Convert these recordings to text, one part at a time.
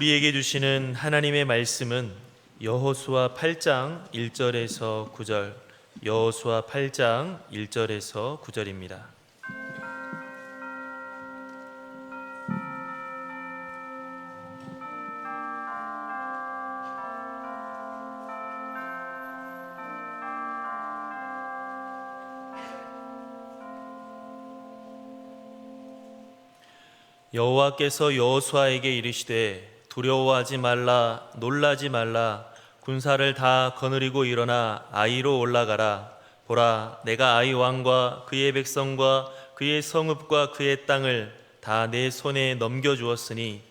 우리에게 주시는 하나님의 말씀은 여호수아 8장 1절에서 9절, 여호수아 8장 1절에서 9절입니다. 여호와께서 여호수아에게 이르시되 두려워하지 말라, 놀라지 말라. 군사를 다 거느리고 일어나 아이로 올라가라. 보라, 내가 아이 왕과 그의 백성과 그의 성읍과 그의 땅을 다 내 손에 넘겨주었으니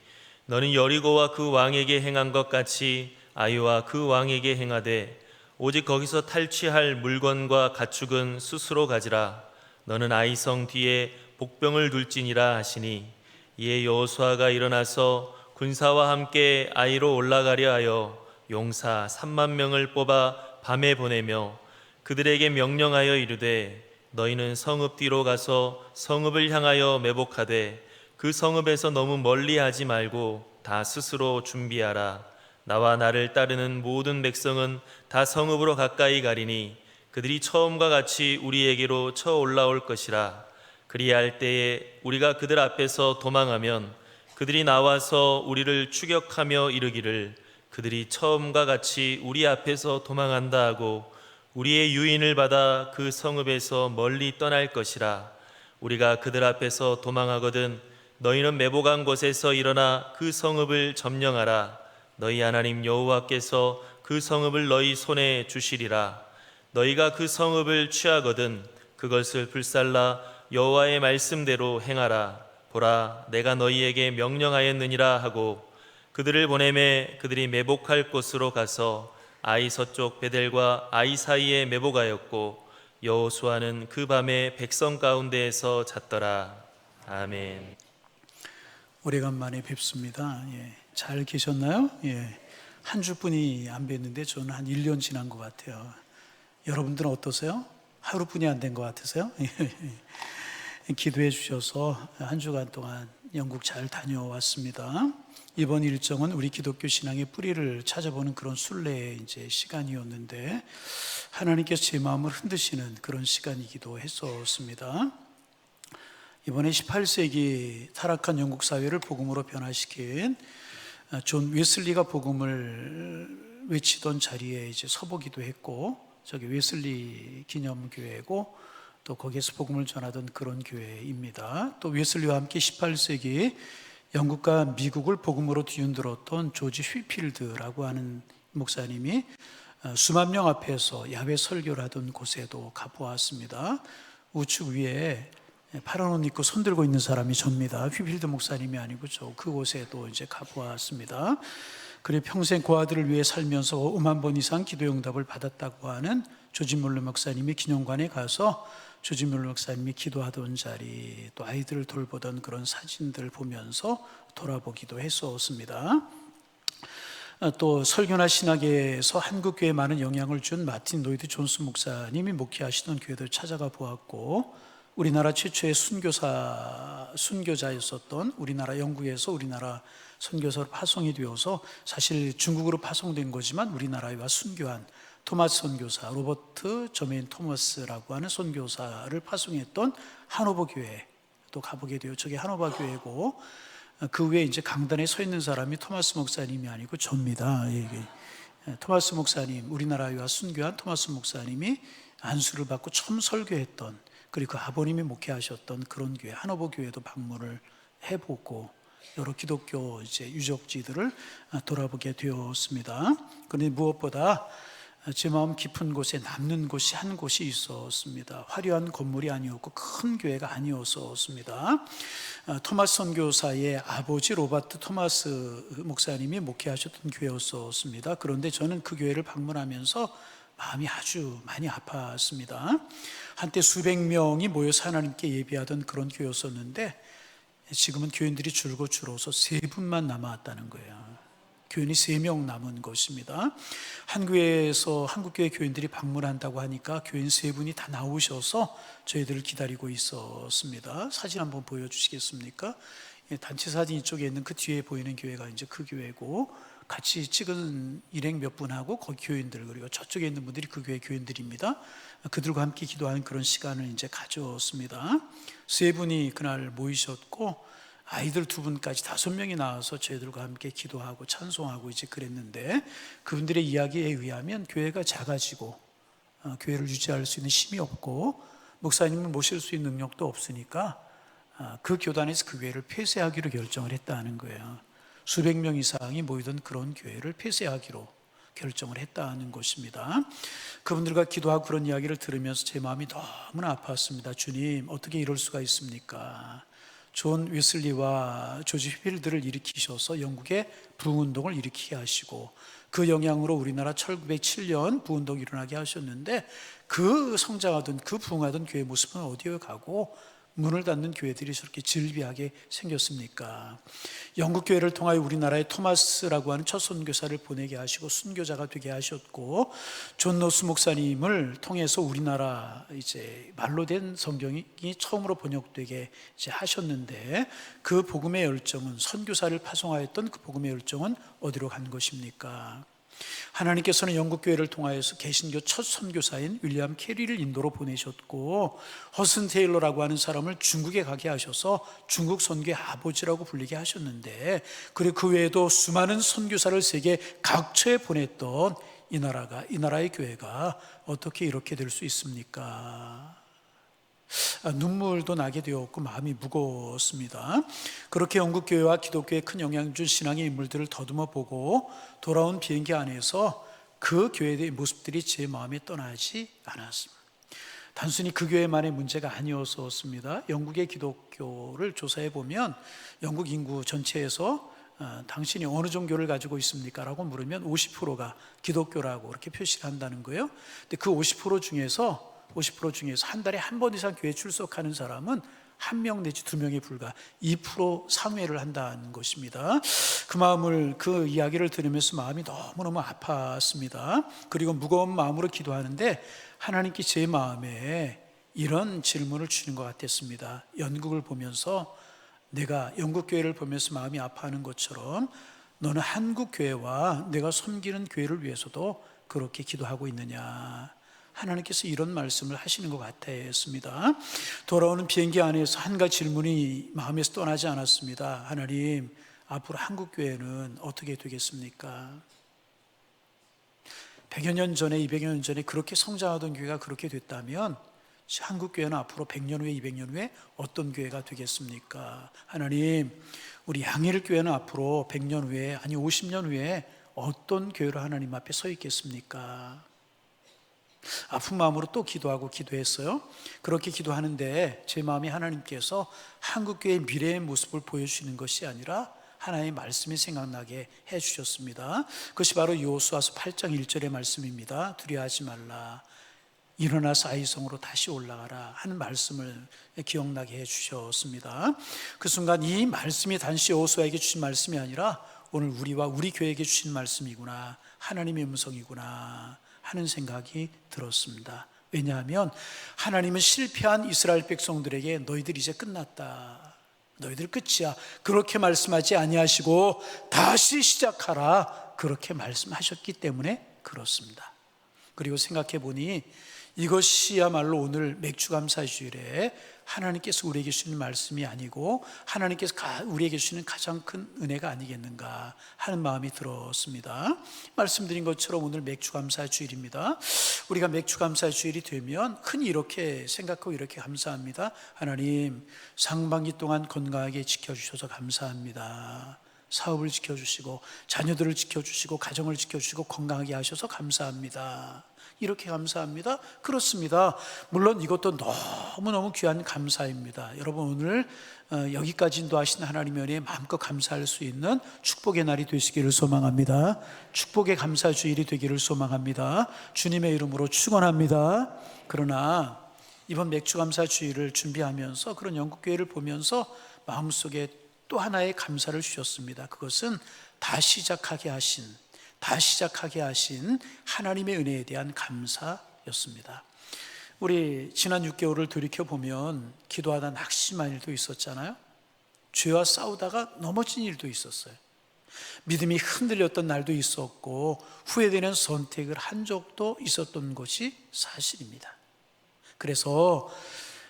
너는 여리고와 그 왕에게 행한 것 같이 아이와 그 왕에게 행하되 오직 거기서 탈취할 물건과 가축은 스스로 가지라. 너는 아이 성 뒤에 복병을 둘지니라 하시니, 이에 여호수아가 일어나서 군사와 함께 아이로 올라가려 하여 용사 3만 명을 뽑아 밤에 보내며 그들에게 명령하여 이르되, 너희는 성읍 뒤로 가서 성읍을 향하여 매복하되 그 성읍에서 너무 멀리하지 말고 다 스스로 준비하라. 나와 나를 따르는 모든 백성은 다 성읍으로 가까이 가리니 그들이 처음과 같이 우리에게로 쳐 올라올 것이라. 그리할 때에 우리가 그들 앞에서 도망하면 그들이 나와서 우리를 추격하며 이르기를, 그들이 처음과 같이 우리 앞에서 도망한다 하고 우리의 유인을 받아 그 성읍에서 멀리 떠날 것이라. 우리가 그들 앞에서 도망하거든 너희는 매복한 곳에서 일어나 그 성읍을 점령하라. 너희 하나님 여호와께서 그 성읍을 너희 손에 주시리라. 너희가 그 성읍을 취하거든 그것을 불살라 여호와의 말씀대로 행하라. 보라, 내가 너희에게 명령하였느니라 하고 그들을 보내매 그들이 매복할 곳으로 가서 아이 서쪽 베델과 아이 사이에 매복하였고 여호수아는 그 밤에 백성 가운데에서 잤더라. 아멘. 오래간만에 뵙습니다. 잘 계셨나요? 한 주뿐이 안 뵀는데 저는 한 1년 지난 것 같아요. 여러분들은 어떠세요? 하루뿐이 안 된 것 같으세요? 기도해 주셔서 한 주간 동안 영국 잘 다녀왔습니다. 이번 일정은 우리 기독교 신앙의 뿌리를 찾아보는 그런 순례의 시간이었는데 하나님께서 제 마음을 흔드시는 그런 시간이기도 했었습니다. 이번에 18세기 타락한 영국 사회를 복음으로 변화시킨 존 웨슬리가 복음을 외치던 자리에 서보기도 했고, 저기 웨슬리 기념교회고 또 거기에서 복음을 전하던 그런 교회입니다. 또 웨슬리와 함께 18세기 영국과 미국을 복음으로 뒤흔들었던 조지 휘필드라고 하는 목사님이 수만 명 앞에서 야외 설교를 하던 곳에도 가보았습니다. 우측 위에 파란 옷 입고 손 들고 있는 사람이 접니다. 휘필드 목사님이 아니고 그곳에도 가보았습니다. 그리고 평생 그 아들을 위해 살면서 5만 번 이상 기도 응답을 받았다고 하는 조지 뮬러 목사님이 기념관에 가서 조지 뮬러 목사님이 기도하던 자리, 또 아이들을 돌보던 그런 사진들을 보면서 돌아보기도 했었습니다. 또 설교나 신학에서 한국교회에 많은 영향을 준 마틴 로이드 존스 목사님이 목회하시던 교회도 찾아가 보았고, 우리나라 최초의 순교자였었던 우리나라 영국에서 우리나라 선교사로 파송이 되어서 사실 중국으로 파송된 거지만 우리나라에 와 순교한 토마스 선교사, 로버트 저메인 토머스라고 하는 선교사를 파송했던 하노버 교회 또 가보게 되어, 저게 하노버 교회고 그 위에 강단에 서 있는 사람이 토마스 목사님이 아니고 저입니다. 토마스 목사님, 우리나라에 와 순교한 토마스 목사님이 안수를 받고 처음 설교했던, 그리고 그 아버님이 목회하셨던 그런 교회 하노버 교회도 방문을 해보고 여러 기독교 유적지들을 돌아보게 되었습니다. 그런데 무엇보다 제 마음 깊은 곳에 남는 곳이 한 곳이 있었습니다. 화려한 건물이 아니었고 큰 교회가 아니었습니다. 토마스 선교사의 아버지 로버트 토마스 목사님이 목회하셨던 교회였습니다. 그런데 저는 그 교회를 방문하면서 마음이 아주 많이 아팠습니다. 한때 수백 명이 모여서 하나님께 예배하던 그런 교회였었는데 지금은 교인들이 줄어서 3분만 남았다는 거예요. 교인이 3명 남은 것입니다. 한국에서 한국교회 교인들이 방문한다고 하니까 교인 3분이 다 나오셔서 저희들을 기다리고 있었습니다. 사진 한번 보여주시겠습니까? 단체 사진 이쪽에 있는 그 뒤에 보이는 교회가 이제 그 교회고, 같이 찍은 일행 몇 분하고 거기 교인들, 그리고 저쪽에 있는 분들이 그 교회 교인들입니다. 그들과 함께 기도하는 그런 시간을 이제 가졌습니다. 세 분이 그날 모이셨고, 아이들 두 분까지 5명이 나와서 저희들과 함께 기도하고 찬송하고 이제 그랬는데, 그분들의 이야기에 의하면 교회가 작아지고 교회를 유지할 수 있는 힘이 없고 목사님을 모실 수 있는 능력도 없으니까 그 교단에서 그 교회를 폐쇄하기로 결정을 했다는 거예요. 수백 명 이상이 모이던 그런 교회를 폐쇄하기로 결정을 했다는 것입니다. 그분들과 기도하고 그런 이야기를 들으면서 제 마음이 너무나 아팠습니다. 주님, 어떻게 이럴 수가 있습니까? 존 웨슬리와 조지 휘필드를 일으키셔서 영국의 부흥운동을 일으키게 하시고, 그 영향으로 우리나라 1907년 부흥운동이 일어나게 하셨는데, 그 성장하던, 그 부흥하던 교회 모습은 어디에 가고 문을 닫는 교회들이 저렇게 질비하게 생겼습니까? 영국 교회를 통하여 우리나라에 토마스라고 하는 첫 선교사를 보내게 하시고 순교자가 되게 하셨고, 존 노스 목사님을 통해서 우리나라 이제 말로 된 성경이 처음으로 번역되게 이제 하셨는데, 그 복음의 열정은, 선교사를 파송하였던 그 복음의 열정은 어디로 간 것입니까? 하나님께서는 영국 교회를 통하여서 개신교 첫 선교사인 윌리엄 캐리를 인도로 보내셨고, 허슨 테일러라고 하는 사람을 중국에 가게 하셔서 중국 선교의 아버지라고 불리게 하셨는데, 그리고 그 외에도 수많은 선교사를 세계 각처에 보냈던 이 나라의 교회가 어떻게 이렇게 될 수 있습니까? 눈물도 나게 되었고 마음이 무거웠습니다. 그렇게 영국교회와 기독교에 큰 영향을 준 신앙의 인물들을 더듬어 보고 돌아온 비행기 안에서 그 교회의 모습들이 제 마음에 떠나지 않았습니다. 단순히 그 교회만의 문제가 아니었습니다. 영국의 기독교를 조사해 보면 영국 인구 전체에서 당신이 어느 종교를 가지고 있습니까? 라고 물으면 50%가 기독교라고 그렇게 표시를 한다는 거예요. 근데 그 50% 중에서 한 달에 한 번 이상 교회 출석하는 사람은 1명 내지 2명에 불과 2% 상회를 한다는 것입니다. 그 이야기를 들으면서 마음이 너무너무 아팠습니다. 그리고 무거운 마음으로 기도하는데 하나님께 제 마음에 이런 질문을 주는 것 같았습니다. 영국을 보면서, 내가 영국 교회를 보면서 마음이 아파하는 것처럼 너는 한국 교회와 내가 섬기는 교회를 위해서도 그렇게 기도하고 있느냐? 하나님께서 이런 말씀을 하시는 것 같았습니다. 돌아오는 비행기 안에서 한 가지 질문이 마음에서 떠나지 않았습니다. 하나님, 앞으로 한국 교회는 어떻게 되겠습니까? 100여 년 전에, 200여 년 전에 그렇게 성장하던 교회가 그렇게 됐다면 한국 교회는 앞으로 100년 후에, 200년 후에 어떤 교회가 되겠습니까? 하나님, 우리 양일 교회는 앞으로 100년 후에, 아니 50년 후에 어떤 교회로 하나님 앞에 서 있겠습니까? 아픈 마음으로 또 기도했어요. 그렇게 기도하는데 제 마음이 하나님께서 한국교회의 미래의 모습을 보여주시는 것이 아니라 하나님의 말씀이 생각나게 해주셨습니다. 그것이 바로 여호수아서 8장 1절의 말씀입니다. 두려워하지 말라, 일어나서 아이성으로 다시 올라가라 하는 말씀을 기억나게 해주셨습니다. 그 순간 이 말씀이 단지 여호수아에게 주신 말씀이 아니라 오늘 우리와 우리 교회에게 주신 말씀이구나, 하나님의 음성이구나 하는 생각이 들었습니다. 왜냐하면 하나님은 실패한 이스라엘 백성들에게 너희들 이제 끝났다, 너희들 끝이야, 그렇게 말씀하지 아니하시고 다시 시작하라 그렇게 말씀하셨기 때문에 그렇습니다. 그리고 생각해 보니 이것이야말로 오늘 맥주감사주일에 하나님께서 우리에게 주시는 말씀이 아니고 하나님께서 우리에게 주시는 가장 큰 은혜가 아니겠는가 하는 마음이 들었습니다. 말씀드린 것처럼 오늘 맥주감사주일입니다. 우리가 맥주감사주일이 되면 흔히 이렇게 생각하고 이렇게 감사합니다. 하나님, 상반기 동안 건강하게 지켜주셔서 감사합니다. 사업을 지켜주시고 자녀들을 지켜주시고 가정을 지켜주시고 건강하게 하셔서 감사합니다. 이렇게 감사합니다. 그렇습니다. 물론 이것도 너무너무 귀한 감사입니다. 여러분, 오늘 여기까지 인도하신 하나님의 은혜에 마음껏 감사할 수 있는 축복의 날이 되시기를 소망합니다. 축복의 감사주일이 되기를 소망합니다. 주님의 이름으로 축원합니다. 그러나 이번 맥주감사주일을 준비하면서 그런 영국교회를 보면서 마음속에 또 하나의 감사를 주셨습니다. 그것은 다시 시작하게 하신 하나님의 은혜에 대한 감사였습니다. 우리 지난 6개월을 돌이켜보면 기도하다 낙심한 일도 있었잖아요. 죄와 싸우다가 넘어진 일도 있었어요. 믿음이 흔들렸던 날도 있었고 후회되는 선택을 한 적도 있었던 것이 사실입니다. 그래서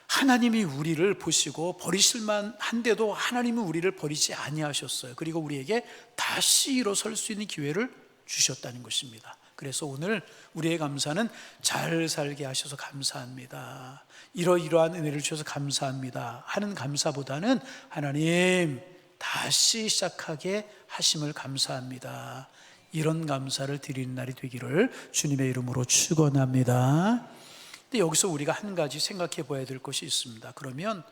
하나님이 우리를 보시고 버리실만 한데도 하나님은 우리를 버리지 아니하셨어요. 그리고 우리에게 다시 일어설 수 있는 기회를 주셨다는 것입니다. 그래서 오늘 우리의 감사는 잘 살게 하셔서 감사합니다, 이러이러한 은혜를 주셔서 감사합니다 하는 감사보다는 하나님 다시 시작하게 하심을 감사합니다, 이런 감사를 드리는 날이 되기를 주님의 이름으로 축원합니다. 근데 여기서 우리가 한 가지 생각해 봐야 될 것이 있습니다. 그러면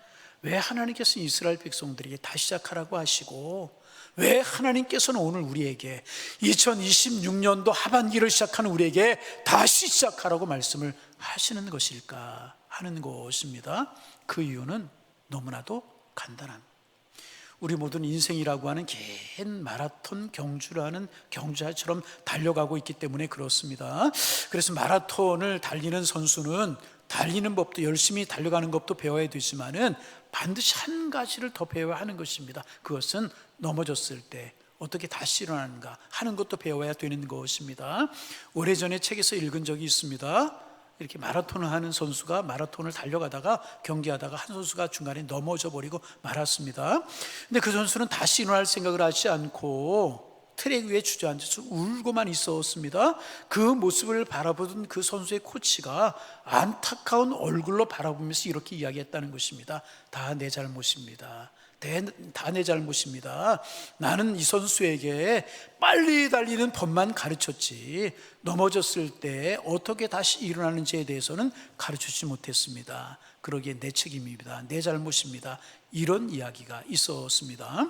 왜 하나님께서 이스라엘 백성들에게 다시 시작하라고 하시고 왜 하나님께서는 오늘 우리에게 2026년도 하반기를 시작하는 우리에게 다시 시작하라고 말씀을 하시는 것일까 하는 것입니다. 그 이유는 너무나도 간단합니다. 우리 모두는 인생이라고 하는 긴 마라톤 경주라는 경주처럼 달려가고 있기 때문에 그렇습니다. 그래서 마라톤을 달리는 선수는 달리는 법도 열심히 달려가는 법도 배워야 되지만은 반드시 한 가지를 더 배워야 하는 것입니다. 그것은 넘어졌을 때 어떻게 다시 일어나는가 하는 것도 배워야 되는 것입니다. 오래전에 책에서 읽은 적이 있습니다. 이렇게 마라톤을 하는 선수가 마라톤을 달려가다가 경기하다가 한 선수가 중간에 넘어져 버리고 말았습니다. 근데 그 선수는 다시 일어날 생각을 하지 않고 트랙 위에 주저앉아서 울고만 있었습니다. 그 모습을 바라보던 그 선수의 코치가 안타까운 얼굴로 바라보면서 이렇게 이야기했다는 것입니다. 다 내 잘못입니다. 다 내 잘못입니다. 나는 이 선수에게 빨리 달리는 법만 가르쳤지 넘어졌을 때 어떻게 다시 일어나는지에 대해서는 가르치지 못했습니다. 그러기에 내 책임입니다. 내 잘못입니다. 이런 이야기가 있었습니다.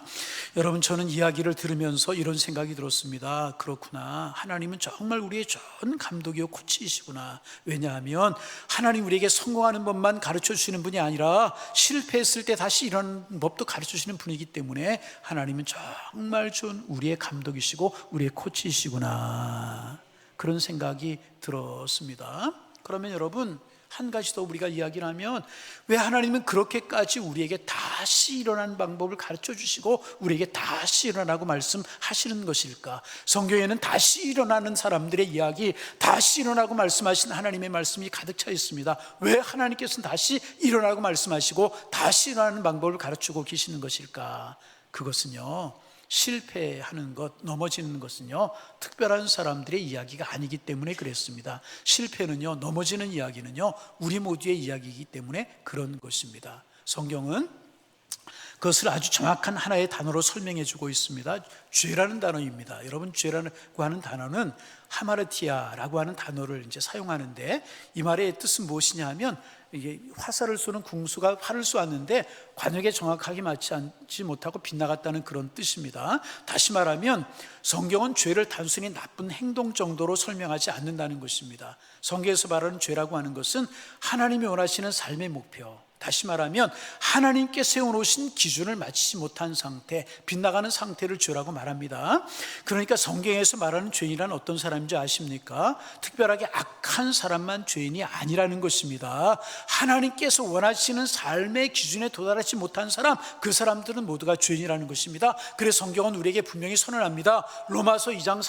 여러분, 저는 이야기를 들으면서 이런 생각이 들었습니다. 그렇구나, 하나님은 정말 우리의 좋은 감독이요 코치이시구나. 왜냐하면 하나님 우리에게 성공하는 법만 가르쳐 주시는 분이 아니라 실패했을 때 다시 일어나는 법도 가르쳐 주시는 분이기 때문에 하나님은 정말 좋은 우리의 감독이시고 우리의 코치이시구나, 그런 생각이 들었습니다. 그러면 여러분, 한 가지 더 우리가 이야기를 하면 왜 하나님은 그렇게까지 우리에게 다시 일어나는 방법을 가르쳐 주시고 우리에게 다시 일어나고 말씀하시는 것일까? 성경에는 다시 일어나는 사람들의 이야기, 다시 일어나고 말씀하신 하나님의 말씀이 가득 차 있습니다. 왜 하나님께서는 다시 일어나고 말씀하시고 다시 일어나는 방법을 가르치고 계시는 것일까? 그것은요, 실패하는 것, 넘어지는 것은요 특별한 사람들의 이야기가 아니기 때문에 그랬습니다. 실패는요, 넘어지는 이야기는요 우리 모두의 이야기이기 때문에 그런 것입니다. 성경은 그것을 아주 정확한 하나의 단어로 설명해 주고 있습니다. 죄라는 단어입니다. 여러분, 죄라고 하는 단어는 하마르티아라고 하는 단어를 이제 사용하는데, 이 말의 뜻은 무엇이냐 하면, 이게 화살을 쏘는 궁수가 활을 쏘았는데 관역에 정확하게 맞지 않지 못하고 빗나갔다는 그런 뜻입니다. 다시 말하면 성경은 죄를 단순히 나쁜 행동 정도로 설명하지 않는다는 것입니다. 성경에서 말하는 죄라고 하는 것은 하나님이 원하시는 삶의 목표, 다시 말하면 하나님께 세워놓으신 기준을 맞추지 못한 상태, 빗나가는 상태를 죄라고 말합니다. 그러니까 성경에서 말하는 죄인이란 어떤 사람인지 아십니까? 특별하게 악한 사람만 죄인이 아니라는 것입니다. 하나님께서 원하시는 삶의 기준에 도달하지 못한 사람, 그 사람들은 모두가 죄인이라는 것입니다. 그래서 성경은 우리에게 분명히 선언합니다. 로마서 2장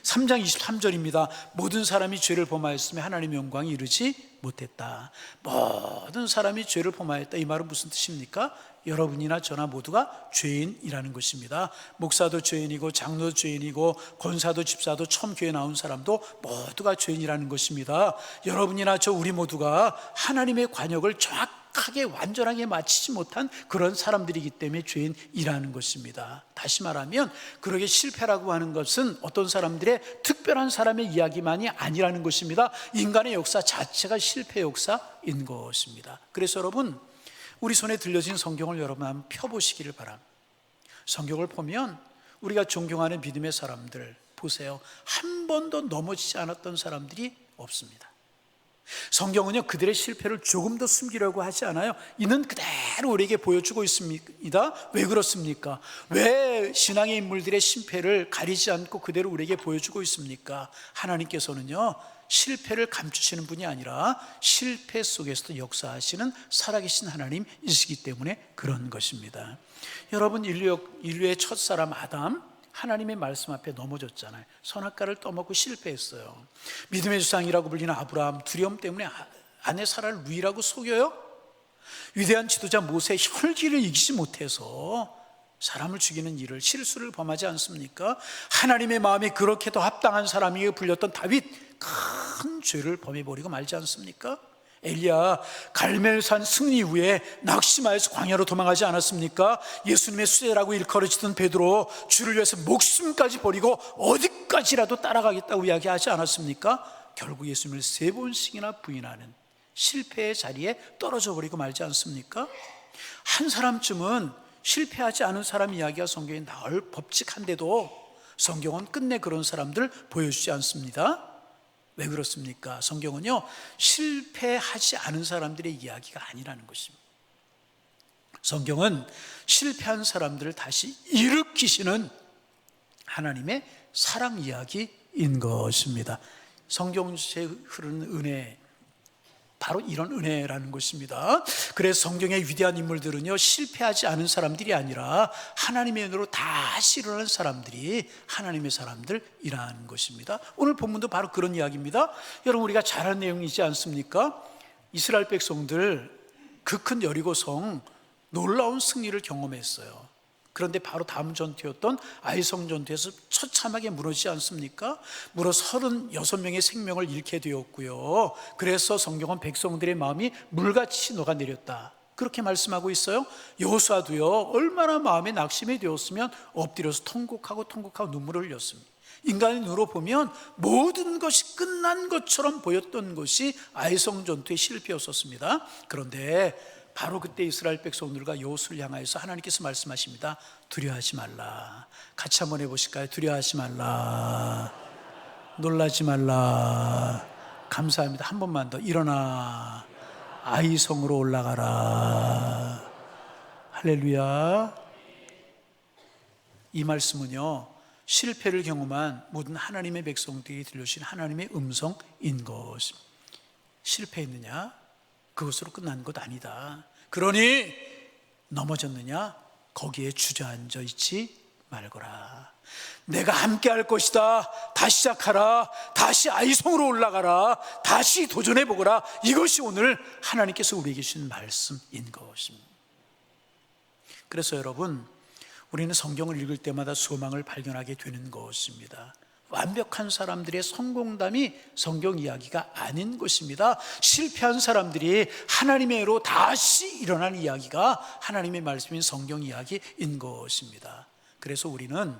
3장 23절입니다. 모든 사람이 죄를 범하였으며 하나님의 영광이 이르지 못했다. 모든 사람이 죄를 범하였다. 이 말은 무슨 뜻입니까? 여러분이나 저나 모두가 죄인이라는 것입니다. 목사도 죄인이고 장로도 죄인이고 권사도 집사도 처음 교회 나온 사람도 모두가 죄인이라는 것입니다. 여러분이나 저 우리 모두가 하나님의 관역을 정확하게 완전하게 마치지 못한 그런 사람들이기 때문에 죄인이라는 것입니다. 다시 말하면 그러게 실패라고 하는 것은 어떤 사람들의 특별한 사람의 이야기만이 아니라는 것입니다. 인간의 역사 자체가 실패 역사인 것입니다. 그래서 여러분, 우리 손에 들려진 성경을 여러분 한번 펴보시기를 바랍니다. 성경을 보면 우리가 존경하는 믿음의 사람들 보세요. 한 번도 넘어지지 않았던 사람들이 없습니다. 성경은요, 그들의 실패를 조금 더 숨기려고 하지 않아요. 이는 그대로 우리에게 보여주고 있습니다. 왜 그렇습니까? 왜 신앙의 인물들의 실패를 가리지 않고 그대로 우리에게 보여주고 있습니까? 하나님께서는요, 실패를 감추시는 분이 아니라 실패 속에서도 역사하시는 살아계신 하나님이시기 때문에 그런 것입니다. 여러분, 인류의 첫사람 아담, 하나님의 말씀 앞에 넘어졌잖아요. 선악과를 떠먹고 실패했어요. 믿음의 조상이라고 불리는 아브라함, 두려움 때문에 아내 사라를 누이라고 속여요? 위대한 지도자 모세, 혈기를 이기지 못해서 사람을 죽이는 일을, 실수를 범하지 않습니까? 하나님의 마음에 그렇게도 합당한 사람이 불렸던 다윗, 큰 죄를 범해버리고 말지 않습니까? 엘리야, 갈멜산 승리 후에 낙심하여서 광야로 도망가지 않았습니까? 예수님의 수제라고 일컬어지던 베드로, 주를 위해서 목숨까지 버리고 어디까지라도 따라가겠다고 이야기하지 않았습니까? 결국 예수님을 3번씩이나 부인하는 실패의 자리에 떨어져 버리고 말지 않습니까? 한 사람쯤은 실패하지 않은 사람 이야기가 성경에 나올 법칙한데도 성경은 끝내 그런 사람들 보여주지 않습니다. 왜 그렇습니까? 성경은요, 실패하지 않은 사람들의 이야기가 아니라는 것입니다. 성경은 실패한 사람들을 다시 일으키시는 하나님의 사랑 이야기인 것입니다. 성경에 흐르는 은혜, 바로 이런 은혜라는 것입니다. 그래서 성경의 위대한 인물들은요, 실패하지 않은 사람들이 아니라 하나님의 은혜로 다시 일어난 사람들이 하나님의 사람들이라는 것입니다. 오늘 본문도 바로 그런 이야기입니다. 여러분, 우리가 잘 아는 내용이지 않습니까? 이스라엘 백성들 그 큰 여리고성 놀라운 승리를 경험했어요. 그런데 바로 다음 전투였던 아이성 전투에서 처참하게 무너지지 않습니까? 무려 36명의 생명을 잃게 되었고요. 그래서 성경은 백성들의 마음이 물같이 녹아내렸다, 그렇게 말씀하고 있어요. 여호수아도요, 얼마나 마음에 낙심이 되었으면 엎드려서 통곡하고 눈물을 흘렸습니다. 인간의 눈으로 보면 모든 것이 끝난 것처럼 보였던 것이 아이성 전투의 실패였었습니다. 그런데 바로 그때 이스라엘 백성들과 여호수아를 향하여서 하나님께서 말씀하십니다. 두려워하지 말라. 같이 한번 해보실까요? 두려워하지 말라. 놀라지 말라. 감사합니다. 한 번만 더. 일어나 아이성으로 올라가라. 할렐루야. 이 말씀은요, 실패를 경험한 모든 하나님의 백성들이 들려주신 하나님의 음성인 것입니다. 실패했느냐? 그것으로 끝난 것 아니다. 그러니 넘어졌느냐? 거기에 주저앉아 있지 말거라. 내가 함께 할 것이다. 다시 시작하라. 다시 아이성으로 올라가라. 다시 도전해 보거라. 이것이 오늘 하나님께서 우리에게 주신 말씀인 것입니다. 그래서 여러분, 우리는 성경을 읽을 때마다 소망을 발견하게 되는 것입니다. 완벽한 사람들의 성공담이 성경 이야기가 아닌 것입니다. 실패한 사람들이 하나님의 애로 다시 일어난 이야기가 하나님의 말씀인 성경 이야기인 것입니다. 그래서 우리는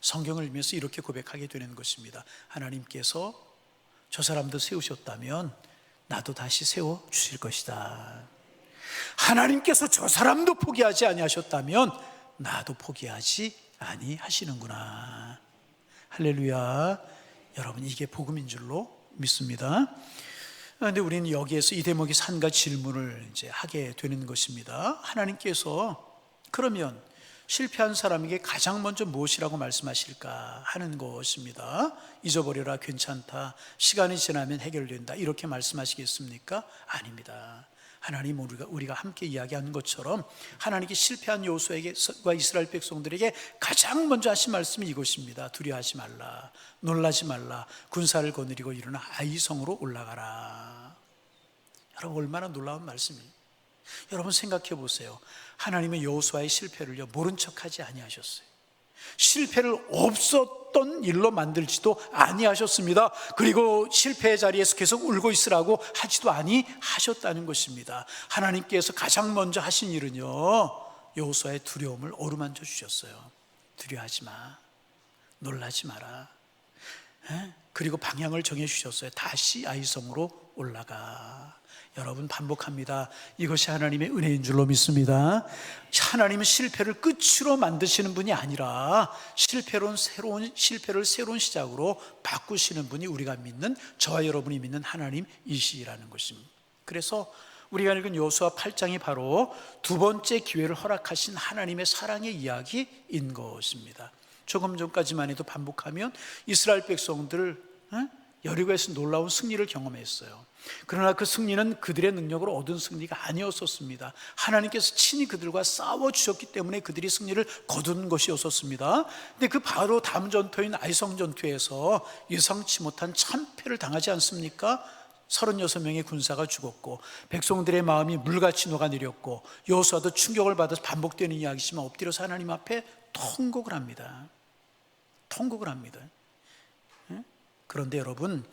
성경을 읽으면서 이렇게 고백하게 되는 것입니다. 하나님께서 저 사람도 세우셨다면 나도 다시 세워주실 것이다. 하나님께서 저 사람도 포기하지 아니하셨다면 나도 포기하지 아니하시는구나. 할렐루야. 여러분, 이게 복음인 줄로 믿습니다. 그런데 우리는 여기에서 이 대목이 한 가지 질문을 이제 하게 되는 것입니다. 하나님께서 그러면 실패한 사람에게 가장 먼저 무엇이라고 말씀하실까 하는 것입니다. 잊어버려라, 괜찮다, 시간이 지나면 해결된다, 이렇게 말씀하시겠습니까? 아닙니다. 하나님, 우리가 함께 이야기한 것처럼 하나님께 실패한 여호수아와 이스라엘 백성들에게 가장 먼저 하신 말씀이 이것입니다. 두려워하지 말라, 놀라지 말라, 군사를 거느리고 일어나 아이성으로 올라가라. 여러분, 얼마나 놀라운 말씀이에요. 여러분 생각해 보세요. 하나님은 여호수아의 실패를요, 모른 척하지 아니하셨어요. 실패를 없었던 일로 만들지도 아니하셨습니다. 그리고 실패의 자리에서 계속 울고 있으라고 하지도 아니하셨다는 것입니다. 하나님께서 가장 먼저 하신 일은요, 여호수아의 두려움을 어루만져 주셨어요. 두려워하지 마, 놀라지 마라. 그리고 방향을 정해 주셨어요. 다시 아이성으로 올라가. 여러분, 반복합니다. 이것이 하나님의 은혜인 줄로 믿습니다. 하나님은 실패를 끝으로 만드시는 분이 아니라 실패를 새로운 시작으로 바꾸시는 분이 우리가 믿는, 저와 여러분이 믿는 하나님이시라는 것입니다. 그래서 우리가 읽은 여호수아 8장이 바로 두 번째 기회를 허락하신 하나님의 사랑의 이야기인 것입니다. 조금 전까지만 해도 반복하면 이스라엘 백성들 여리고에서 놀라운 승리를 경험했어요. 그러나 그 승리는 그들의 능력으로 얻은 승리가 아니었었습니다. 하나님께서 친히 그들과 싸워주셨기 때문에 그들이 승리를 거둔 것이었었습니다. 근데 그 바로 다음 전투인 아이성 전투에서 예상치 못한 참패를 당하지 않습니까? 36명의 군사가 죽었고 백성들의 마음이 물같이 녹아내렸고 여호수아도 충격을 받아서 반복되는 이야기지만 엎드려서 하나님 앞에 통곡을 합니다. 통곡을 합니다. 그런데 여러분,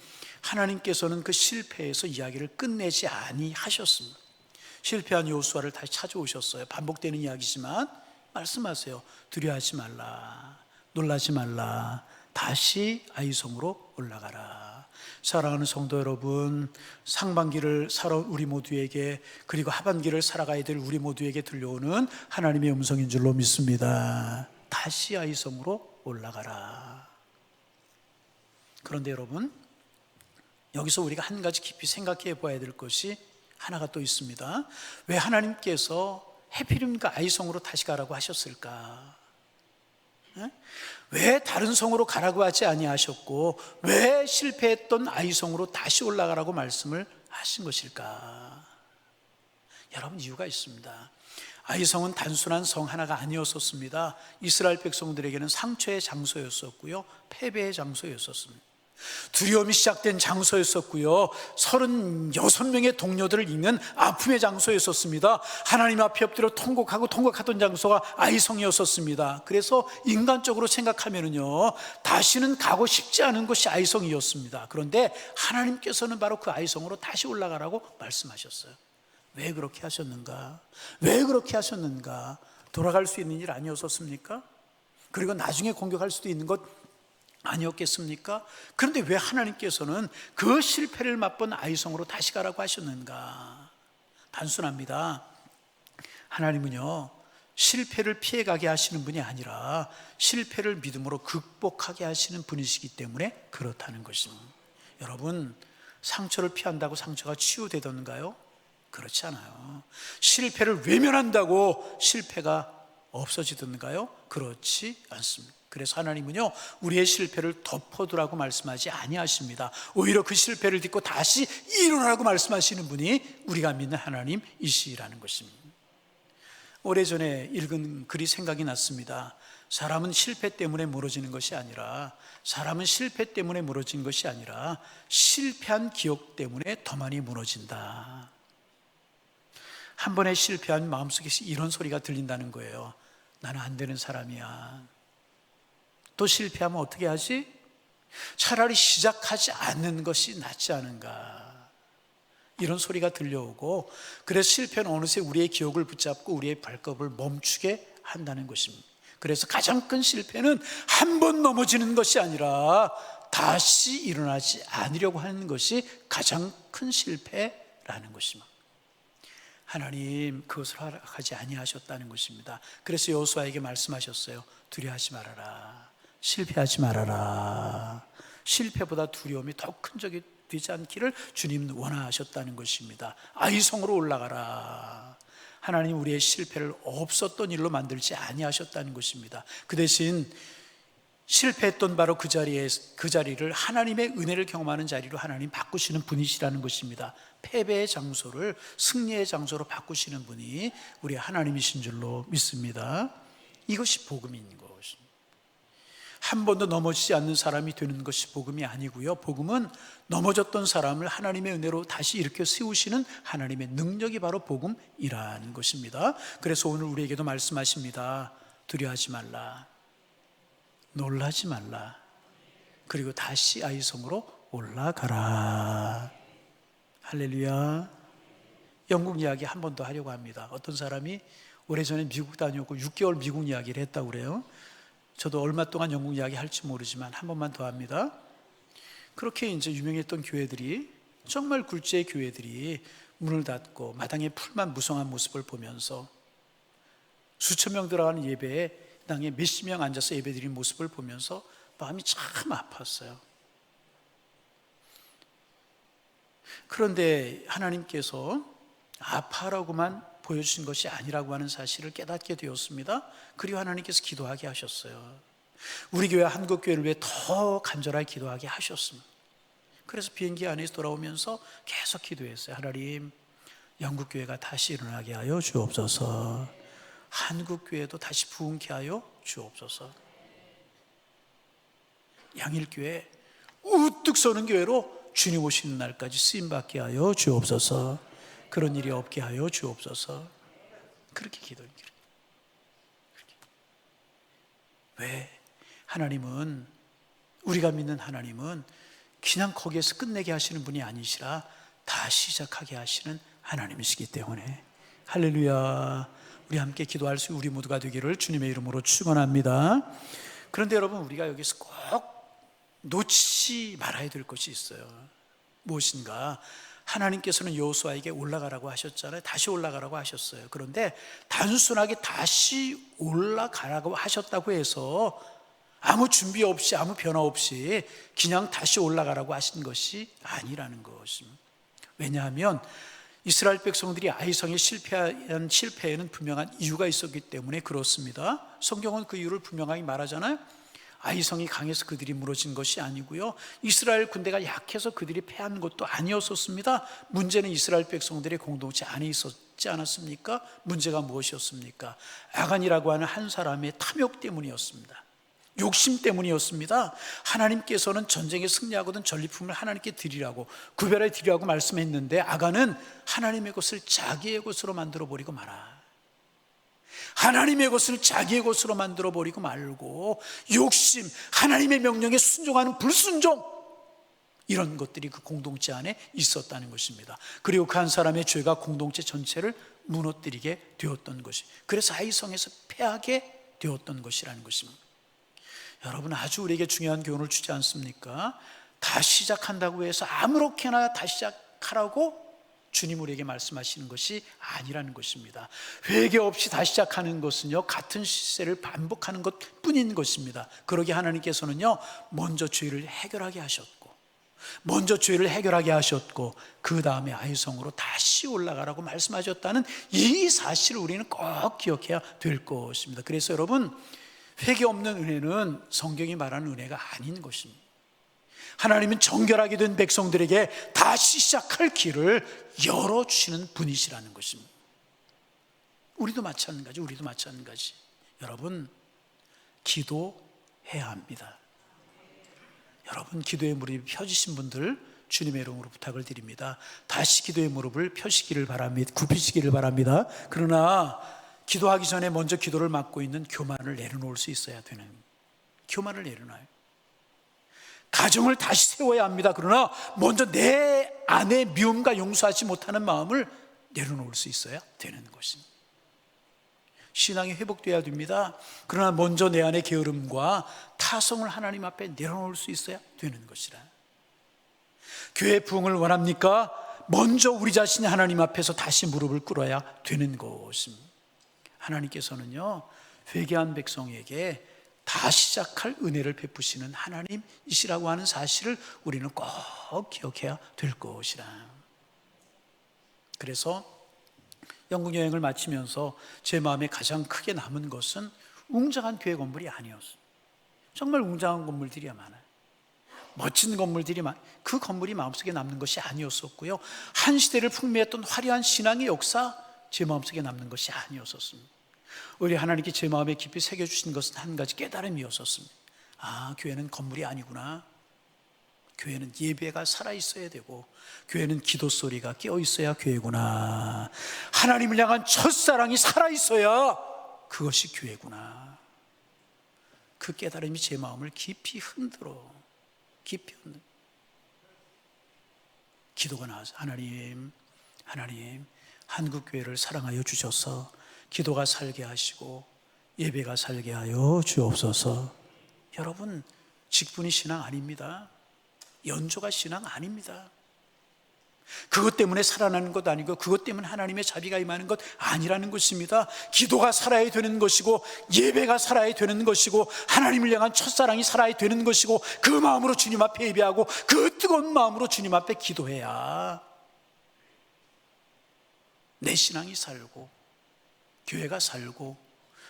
하나님께서는 그 실패에서 이야기를 끝내지 아니하셨습니다. 실패한 여호수아를 다시 찾아오셨어요. 반복되는 이야기지만 말씀하세요. 두려워하지 말라, 놀라지 말라, 다시 아이성으로 올라가라. 사랑하는 성도 여러분, 상반기를 살아온 우리 모두에게, 그리고 하반기를 살아가야 될 우리 모두에게 들려오는 하나님의 음성인 줄로 믿습니다. 다시 아이성으로 올라가라. 그런데 여러분, 여기서 우리가 한 가지 깊이 생각해 봐야 될 것이 하나가 또 있습니다. 왜 하나님께서 해필임과 아이성으로 다시 가라고 하셨을까? 왜 다른 성으로 가라고 하지 아니하셨고 왜 실패했던 아이성으로 다시 올라가라고 말씀을 하신 것일까? 여러분, 이유가 있습니다. 아이성은 단순한 성 하나가 아니었었습니다. 이스라엘 백성들에게는 상처의 장소였었고요, 패배의 장소였었습니다. 두려움이 시작된 장소였었고요, 36명의 동료들을 잇는 아픔의 장소였었습니다. 하나님 앞에 엎드려 통곡하던 장소가 아이성이었었습니다. 그래서 인간적으로 생각하면요, 다시는 가고 싶지 않은 곳이 아이성이었습니다. 그런데 하나님께서는 바로 그 아이성으로 다시 올라가라고 말씀하셨어요. 왜 그렇게 하셨는가? 왜 그렇게 하셨는가? 돌아갈 수 있는 일 아니었었습니까? 그리고 나중에 공격할 수도 있는 것 아니었겠습니까? 그런데 왜 하나님께서는 그 실패를 맛본 아이성으로 다시 가라고 하셨는가? 단순합니다. 하나님은요, 실패를 피해가게 하시는 분이 아니라 실패를 믿음으로 극복하게 하시는 분이시기 때문에 그렇다는 것입니다. 여러분, 상처를 피한다고 상처가 치유되던가요? 그렇지 않아요. 실패를 외면한다고 실패가 없어지던가요? 그렇지 않습니다. 그래서 하나님은요, 우리의 실패를 덮어두라고 말씀하지 아니하십니다. 오히려 그 실패를 딛고 다시 일어나라고 말씀하시는 분이 우리가 믿는 하나님이시라는 것입니다. 오래전에 읽은 글이 생각이 났습니다. 사람은 실패 때문에 무너지는 것이 아니라 실패한 기억 때문에 더 많이 무너진다. 한 번에 실패한 마음속에 이런 소리가 들린다는 거예요. 나는 안 되는 사람이야. 또 실패하면 어떻게 하지? 차라리 시작하지 않는 것이 낫지 않은가? 이런 소리가 들려오고, 그래서 실패는 어느새 우리의 기억을 붙잡고 우리의 발걸음을 멈추게 한다는 것입니다. 그래서 가장 큰 실패는 한 번 넘어지는 것이 아니라 다시 일어나지 않으려고 하는 것이 가장 큰 실패라는 것입니다. 하나님 그것을 허락하지 아니하셨다는 것입니다. 그래서 여호수아에게 말씀하셨어요. 두려워하지 말아라. 실패하지 말아라. 실패보다 두려움이 더 큰 적이 되지 않기를 주님은 원하셨다는 것입니다. 아이성으로 올라가라. 하나님 우리의 실패를 없었던 일로 만들지 아니하셨다는 것입니다. 그 대신 실패했던 바로 그 자리를 하나님의 은혜를 경험하는 자리로 하나님 바꾸시는 분이시라는 것입니다. 패배의 장소를 승리의 장소로 바꾸시는 분이 우리 하나님이신 줄로 믿습니다. 이것이 복음인 것입니다. 한 번도 넘어지지 않는 사람이 되는 것이 복음이 아니고요, 복음은 넘어졌던 사람을 하나님의 은혜로 다시 일으켜 세우시는 하나님의 능력이 바로 복음이라는 것입니다. 그래서 오늘 우리에게도 말씀하십니다. 두려워하지 말라, 놀라지 말라, 그리고 다시 아이성으로 올라가라. 할렐루야. 영국 이야기 한 번 더 하려고 합니다. 어떤 사람이 오래전에 미국 다녀오고 6개월 미국 이야기를 했다고 그래요. 저도 얼마 동안 영국 이야기 할지 모르지만 한 번만 더 합니다. 그렇게 이제 유명했던 교회들이, 정말 굴지의 교회들이 문을 닫고 마당에 풀만 무성한 모습을 보면서 수천 명 들어가는 예배에 땅에 몇십 명 앉아서 예배드리는 모습을 보면서 마음이 참 아팠어요. 그런데 하나님께서 아파라고만 보여주신 것이 아니라고 하는 사실을 깨닫게 되었습니다. 그리고 하나님께서 기도하게 하셨어요. 우리 교회 한국교회를 위해 더 간절하게 기도하게 하셨습니다. 그래서 비행기 안에서 돌아오면서 계속 기도했어요. 하나님, 영국 교회가 다시 일어나게 하여 주옵소서. 한국 교회도 다시 부흥케 하여 주옵소서. 양일교회 우뚝 서는 교회로 주님 오시는 날까지 쓰임받게 하여 주옵소서. 그런 일이 없게 하여 주옵소서. 그렇게 기도해요. 왜? 하나님은, 우리가 믿는 하나님은 그냥 거기에서 끝내게 하시는 분이 아니시라 다시 시작하게 하시는 하나님이시기 때문에. 할렐루야. 우리 함께 기도할 수 우리 모두가 되기를 주님의 이름으로 축원합니다. 그런데 여러분, 우리가 여기서 꼭 놓치지 말아야 될 것이 있어요. 무엇인가? 하나님께서는 여호수아에게 올라가라고 하셨잖아요. 다시 올라가라고 하셨어요. 그런데 단순하게 다시 올라가라고 하셨다고 해서 아무 준비 없이, 아무 변화 없이 그냥 다시 올라가라고 하신 것이 아니라는 것입니다. 왜냐하면 이스라엘 백성들이 아이성에 실패한 실패에는 분명한 이유가 있었기 때문에 그렇습니다. 성경은 그 이유를 분명하게 말하잖아요. 아이성이 강해서 그들이 무너진 것이 아니고요, 이스라엘 군대가 약해서 그들이 패한 것도 아니었었습니다. 문제는 이스라엘 백성들의 공동체 안에 있었지 않았습니까? 문제가 무엇이었습니까? 아간이라고 하는 한 사람의 탐욕 때문이었습니다. 욕심 때문이었습니다. 하나님께서는 전쟁에 승리하거든 전리품을 하나님께 드리라고, 구별해 드리라고 말씀했는데 아간은 하나님의 것을 자기의 것으로 만들어 버리고 말아. 하나님의 것을 자기의 것으로 만들어 버리고 말고 욕심, 하나님의 명령에 순종하는 불순종, 이런 것들이 그 공동체 안에 있었다는 것입니다. 그리고 그 한 사람의 죄가 공동체 전체를 무너뜨리게 되었던 것이, 그래서 아이성에서 패하게 되었던 것이라는 것입니다. 여러분, 아주 우리에게 중요한 교훈을 주지 않습니까? 다시 시작한다고 해서 아무렇게나 다시 시작하라고 주님 우리에게 말씀하시는 것이 아니라는 것입니다. 회개 없이 다시 시작하는 것은요, 같은 시세를 반복하는 것 뿐인 것입니다. 그러게 하나님께서는요, 먼저 죄를 해결하게 하셨고, 그 다음에 아이성으로 다시 올라가라고 말씀하셨다는 이 사실을 우리는 꼭 기억해야 될 것입니다. 그래서 여러분, 회개 없는 은혜는 성경이 말하는 은혜가 아닌 것입니다. 하나님은 정결하게 된 백성들에게 다시 시작할 길을 열어주시는 분이시라는 것입니다. 우리도 마찬가지. 여러분, 기도해야 합니다. 여러분, 기도의 무릎이 펴지신 분들 주님의 이름으로 부탁을 드립니다. 다시 기도의 무릎을 펴시기를 바랍니다. 굽히시기를 바랍니다. 그러나 기도하기 전에 먼저 기도를 맡고 있는 교만을 내려놓을 수 있어야 되는, 교만을 내려놔요. 가정을 다시 세워야 합니다. 그러나 먼저 내 안에 미움과 용서하지 못하는 마음을 내려놓을 수 있어야 되는 것입니다. 신앙이 회복되어야 됩니다. 그러나 먼저 내 안에 게으름과 타성을 하나님 앞에 내려놓을 수 있어야 되는 것이라. 교회 부흥을 원합니까? 먼저 우리 자신이 하나님 앞에서 다시 무릎을 꿇어야 되는 것입니다. 하나님께서는요, 회개한 백성에게 다시 시작할 은혜를 베푸시는 하나님이시라고 하는 사실을 우리는 꼭 기억해야 될 것이라. 그래서 영국 여행을 마치면서 제 마음에 가장 크게 남은 것은 웅장한 교회 건물이 아니었어요. 정말 웅장한 건물들이 많아요. 멋진 건물들이 그 건물이 마음속에 남는 것이 아니었었고요, 한 시대를 풍미했던 화려한 신앙의 역사, 제 마음속에 남는 것이 아니었었습니다. 우리 하나님께 제 마음에 깊이 새겨주신 것은 한 가지 깨달음이었었습니다. 아, 교회는 건물이 아니구나. 교회는 예배가 살아있어야 되고, 교회는 기도 소리가 깨어있어야 교회구나. 하나님을 향한 첫사랑이 살아있어야 그것이 교회구나. 그 깨달음이 제 마음을 깊이 흔들어. 기도가 나와서 하나님, 한국교회를 사랑하여 주셔서 기도가 살게 하시고 예배가 살게 하여 주옵소서. 여러분, 직분이 신앙 아닙니다. 연조가 신앙 아닙니다. 그것 때문에 살아나는 것 아니고, 그것 때문에 하나님의 자비가 임하는 것 아니라는 것입니다. 기도가 살아야 되는 것이고, 예배가 살아야 되는 것이고, 하나님을 향한 첫사랑이 살아야 되는 것이고, 그 마음으로 주님 앞에 예배하고 그 뜨거운 마음으로 주님 앞에 기도해야 내 신앙이 살고, 교회가 살고,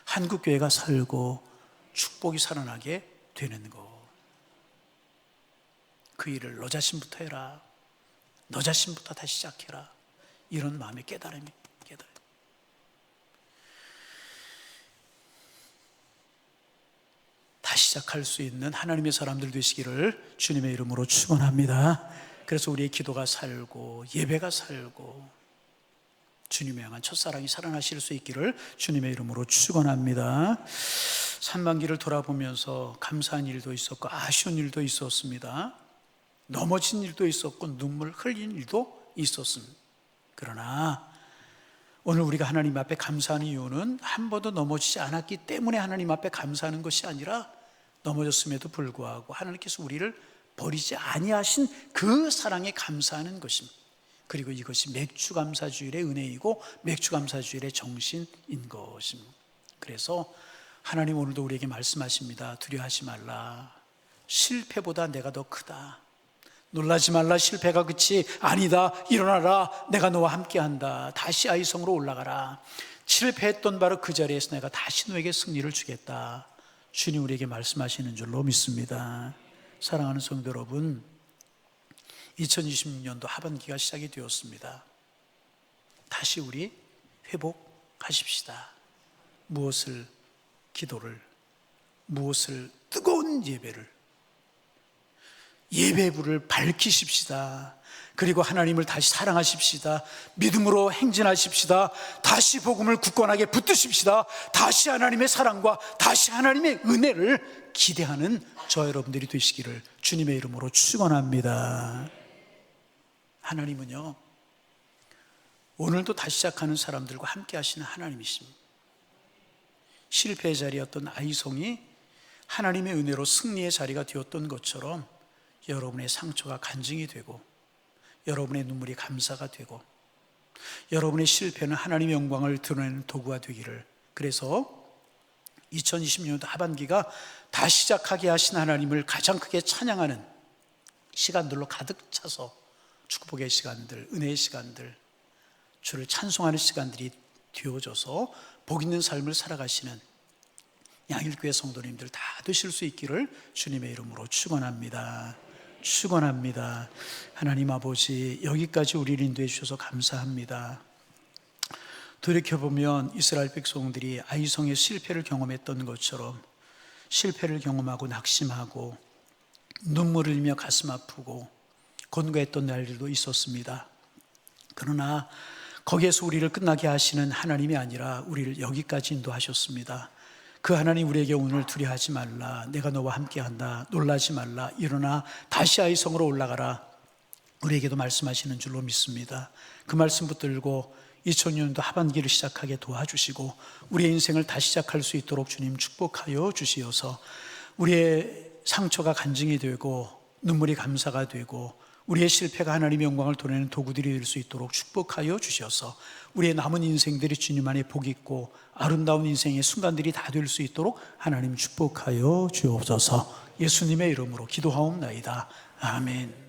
한국교회가 살고, 축복이 살아나게 되는 것. 그 일을 너 자신부터 해라. 너 자신부터 다시 시작해라. 이런 마음의 깨달음이 다시 시작할 수 있는 하나님의 사람들 되시기를 주님의 이름으로 축원합니다. 그래서 우리의 기도가 살고 예배가 살고 주님을 향한 첫사랑이 살아나실 수 있기를 주님의 이름으로 축원합니다. 산만기를 돌아보면서 감사한 일도 있었고 아쉬운 일도 있었습니다. 넘어진 일도 있었고 눈물 흘린 일도 있었습니다. 그러나 오늘 우리가 하나님 앞에 감사하는 이유는 한 번도 넘어지지 않았기 때문에 하나님 앞에 감사하는 것이 아니라 넘어졌음에도 불구하고 하나님께서 우리를 버리지 아니하신 그 사랑에 감사하는 것입니다. 그리고 이것이 맥주감사주일의 은혜이고 맥주감사주일의 정신인 것입니다. 그래서 하나님 오늘도 우리에게 말씀하십니다. 두려워하지 말라. 실패보다 내가 더 크다. 놀라지 말라. 실패가 끝이 아니다. 일어나라. 내가 너와 함께한다. 다시 아이성으로 올라가라. 실패했던 바로 그 자리에서 내가 다시 너에게 승리를 주겠다. 주님 우리에게 말씀하시는 줄로 믿습니다. 사랑하는 성도 여러분, 2026년도 하반기가 시작이 되었습니다. 다시 우리 회복하십시다. 무엇을 기도를, 무엇을 뜨거운 예배의 불을 밝히십시다. 그리고 하나님을 다시 사랑하십시다. 믿음으로 행진하십시다. 다시 복음을 굳건하게 붙드십시다. 다시 하나님의 사랑과 다시 하나님의 은혜를 기대하는 저 여러분들이 되시기를 주님의 이름으로 축원합니다. 하나님은요, 오늘도 다시 시작하는 사람들과 함께 하시는 하나님이십니다. 실패의 자리였던 아이송이 하나님의 은혜로 승리의 자리가 되었던 것처럼 여러분의 상처가 간증이 되고 여러분의 눈물이 감사가 되고 여러분의 실패는 하나님의 영광을 드러내는 도구가 되기를, 그래서 2026년도 하반기가 다시 시작하게 하신 하나님을 가장 크게 찬양하는 시간들로 가득 차서 축복의 시간들, 은혜의 시간들, 주를 찬송하는 시간들이 되어져서 복 있는 삶을 살아가시는 양일교회 성도님들 다 되실 수 있기를 주님의 이름으로 축원합니다. 축원합니다. 하나님 아버지, 여기까지 우리를 인도해 주셔서 감사합니다. 돌이켜보면 이스라엘 백성들이 아이성의 실패를 경험했던 것처럼 실패를 경험하고 낙심하고 눈물을 흘리며 가슴 아프고 권고했던 날들도 있었습니다. 그러나 거기에서 우리를 끝나게 하시는 하나님이 아니라 우리를 여기까지 인도하셨습니다. 그 하나님 우리에게 오늘 두려워하지 말라. 내가 너와 함께한다. 놀라지 말라. 일어나 다시 아이성으로 올라가라. 우리에게도 말씀하시는 줄로 믿습니다. 그 말씀 붙들고 2000년도 하반기를 시작하게 도와주시고 우리의 인생을 다시 시작할 수 있도록 주님 축복하여 주시어서 우리의 상처가 간증이 되고 눈물이 감사가 되고 우리의 실패가 하나님의 영광을 드러내는 도구들이 될 수 있도록 축복하여 주셔서 우리의 남은 인생들이 주님 안에 복 있고 아름다운 인생의 순간들이 다 될 수 있도록 하나님 축복하여 주옵소서. 예수님의 이름으로 기도하옵나이다. 아멘.